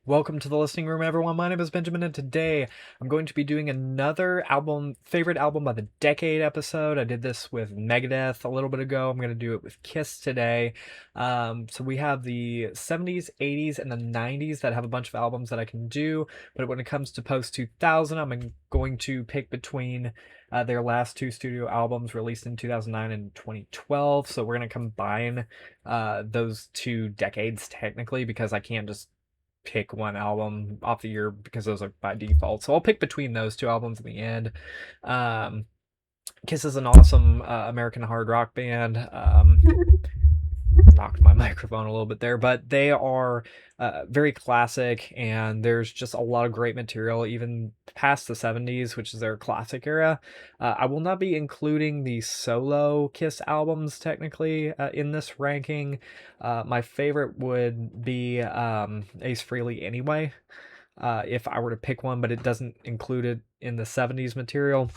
Welcome to the listening room, everyone. My name is Benjamin, and today I'm going to be doing another favorite album of the decade episode. I did this with Megadeth a little bit ago. I'm going to do it with Kiss today. So we have the 70s, 80s, and the 90s that have a bunch of albums that I can do. But when it comes to post 2000, I'm going to pick between their last two studio albums released in 2009 and 2012. So we're going to combine those two decades technically because I can't just pick one album off the year because those are by default. So I'll pick between those two albums in the end. Um, Kiss is an awesome American hard rock band. Knocked my microphone a little bit there, but they are very classic, and there's just a lot of great material even past the 70s, which is their classic era. I will not be including the solo Kiss albums technically in this ranking. My favorite would be Ace Frehley anyway, if I were to pick one, but it doesn't include it in the 70s material.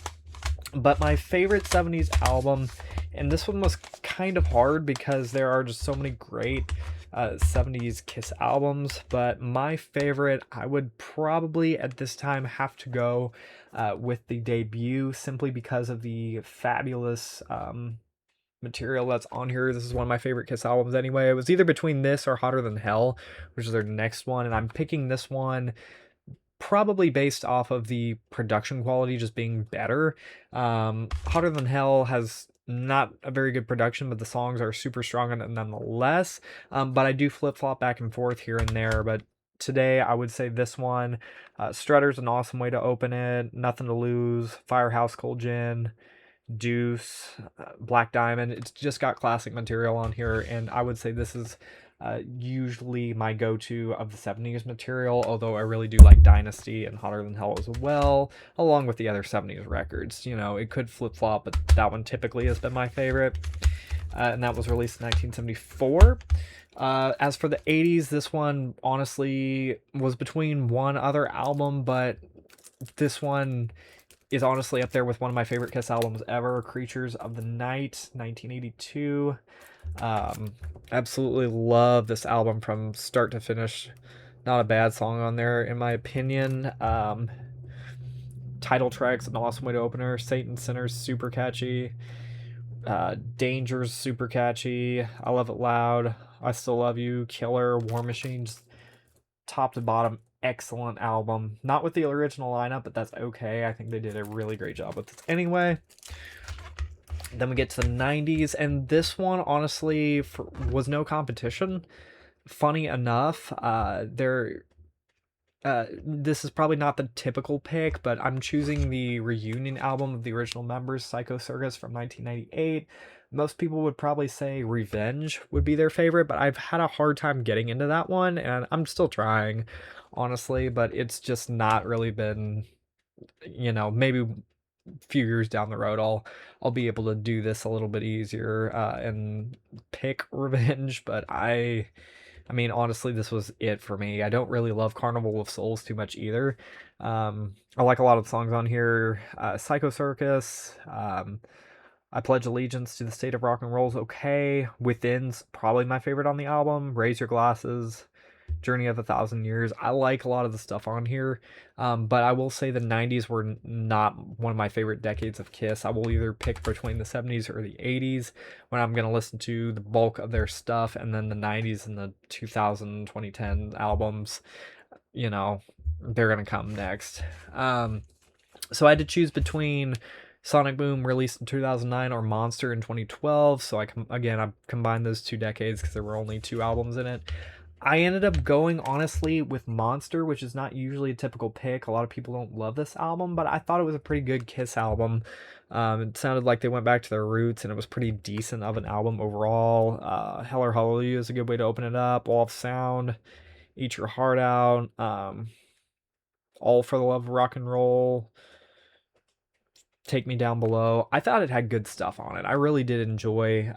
But my favorite 70s album, and this one was kind of hard because there are just so many great 70s Kiss albums, but my favorite, I would probably at this time have to go with the debut simply because of the fabulous material that's on here. This is one of my favorite Kiss albums anyway. It was either between this or Hotter Than Hell, which is their next one, and I'm picking this one probably based off of the production quality just being better. Hotter Than Hell has not a very good production, but the songs are super strong in it nonetheless. But I do flip flop back and forth here and there. But today I would say this one. Strutter's an awesome way to open it. Nothing to Lose, Firehouse Cold Gin, Deuce, Black Diamond. It's just got classic material on here, and I would say this is usually my go-to of the 70s material, although I really do like Dynasty and Hotter Than Hell as well, along with the other 70s records. You know, it could flip-flop, but that one typically has been my favorite, and that was released in 1974. As for the 80s, this one honestly was between one other album, but this one is honestly up there with one of my favorite Kiss albums ever, Creatures of the Night, 1982. Absolutely love this album from start to finish. Not a bad song on there, in my opinion. Title track's an awesome way to open her. Satan Sinner's super catchy. Danger's super catchy. I Love It Loud. I Still Love You. Killer. War Machine's top to bottom excellent album. Not with the original lineup, but that's okay. I think they did a really great job with this anyway. Then we get to the 90s, and this one honestly was no competition. Funny enough, this is probably not the typical pick, but I'm choosing the reunion album of the original members, Psycho Circus from 1998. Most people would probably say Revenge would be their favorite, but I've had a hard time getting into that one, and I'm still trying, honestly, but it's just not really been, maybe a few years down the road I'll be able to do this a little bit easier and pick Revenge, but I mean, honestly, this was it for me. I don't really love Carnival of Souls too much either. I like a lot of the songs on here. Psycho Circus, I Pledge Allegiance to the State of Rock and Roll's okay. Within's probably my favorite on the album. Raise Your Glasses, Journey of a Thousand Years. I like a lot of the stuff on here, but I will say the 90s were not one of my favorite decades of Kiss. I will either pick between the 70s or the 80s when I'm going to listen to the bulk of their stuff, and then the 90s and the 2000, 2010 albums, they're going to come next. So I had to choose between Sonic Boom, released in 2009, or Monster in 2012. So I combined those two decades because there were only two albums in it. I ended up going, honestly, with Monster, which is not usually a typical pick. A lot of people don't love this album, but I thought it was a pretty good Kiss album. It sounded like they went back to their roots, and it was pretty decent of an album overall. Hell or Hallelujah is a good way to open it up. Wall of Sound, Eat Your Heart Out, All for the Love of Rock and Roll, Take Me Down Below. I thought it had good stuff on it. I really did enjoy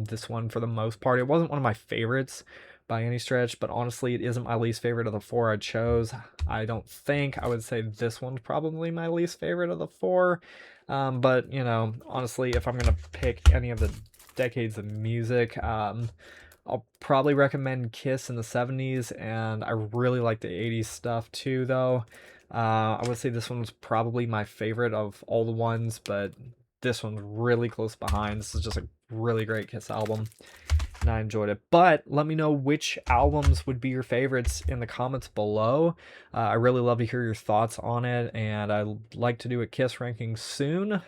this one for the most part. It wasn't one of my favorites by any stretch, but honestly, it isn't my least favorite of the four I chose. I don't think. I would say this one's probably my least favorite of the four. But, honestly, if I'm going to pick any of the decades of music, I'll probably recommend Kiss in the 70s, and I really like the 80s stuff too, though. I would say this one's probably my favorite of all the ones, but this one's really close behind. This is just a really great Kiss album, and I enjoyed it. But let me know which albums would be your favorites in the comments below. I really love to hear your thoughts on it, and I'd like to do a Kiss ranking soon.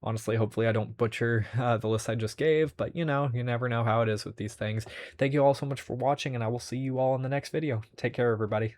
Honestly, hopefully I don't butcher the list I just gave, but you know, you never know how it is with these things. Thank you all so much for watching, and I will see you all in the next video. Take care, everybody.